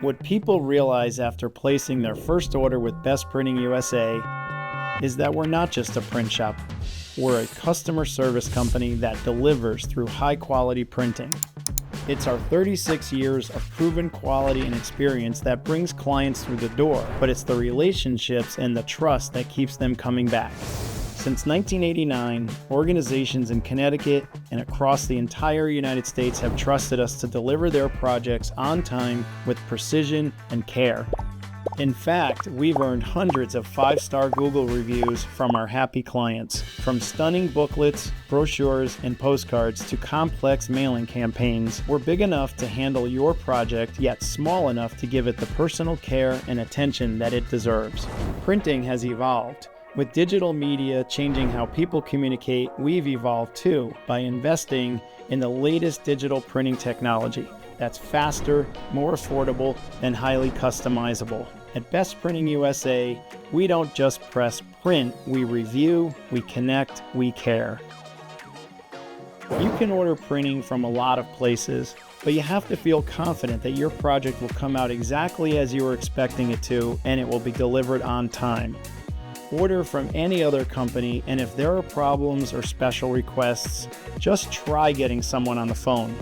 What people realize after placing their first order with Best Printing USA is that we're not just a print shop. We're a customer service company that delivers through high-quality printing. It's our 36 years of proven quality and experience that brings clients through the door, but it's the relationships and the trust that keeps them coming back. Since 1989, organizations in Connecticut and across the entire United States have trusted us to deliver their projects on time with precision and care. In fact, we've earned hundreds of 5-star Google reviews from our happy clients. From stunning booklets, brochures, and postcards to complex mailing campaigns, we're big enough to handle your project, yet small enough to give it the personal care and attention that it deserves. Printing has evolved. With digital media changing how people communicate, we've evolved too by investing in the latest digital printing technology that's faster, more affordable, and highly customizable. At Best Printing USA, we don't just press print, we review, we connect, we care. You can order printing from a lot of places, but you have to feel confident that your project will come out exactly as you were expecting it to, and it will be delivered on time. Order from any other company, and if there are problems or special requests, just try getting someone on the phone.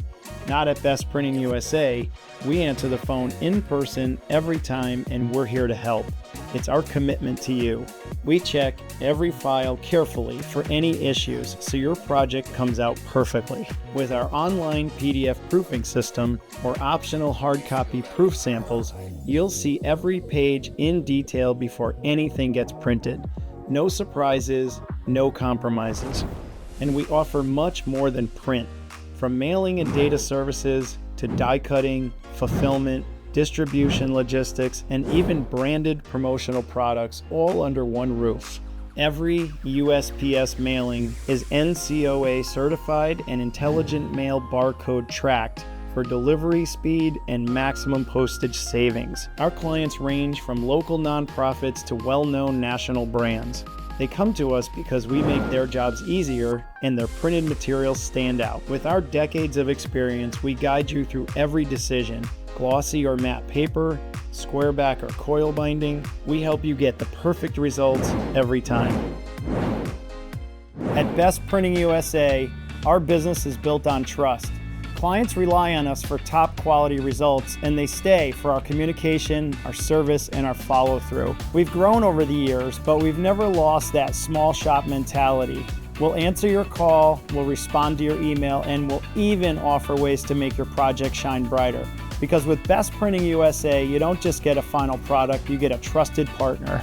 Not at Best Printing USA. We answer the phone in person every time, and we're here to help. It's our commitment to you. We check every file carefully for any issues so your project comes out perfectly. With our online PDF proofing system or optional hard copy proof samples, you'll see every page in detail before anything gets printed. No surprises, no compromises. And we offer much more than print. From mailing and data services to die cutting, fulfillment, distribution, logistics, and even branded promotional products, all under one roof. Every USPS mailing is NCOA certified and Intelligent Mail barcode tracked for delivery speed and maximum postage savings. Our clients range from local nonprofits to well-known national brands. They come to us because we make their jobs easier and their printed materials stand out. With our decades of experience, we guide you through every decision. Glossy or matte paper, square back or coil binding, we help you get the perfect results every time. At Best Printing USA, our business is built on trust. Clients rely on us for top quality results, and they stay for our communication, our service, and our follow-through. We've grown over the years, but we've never lost that small shop mentality. We'll answer your call, we'll respond to your email, and we'll even offer ways to make your project shine brighter. Because with Best Printing USA, you don't just get a final product, you get a trusted partner.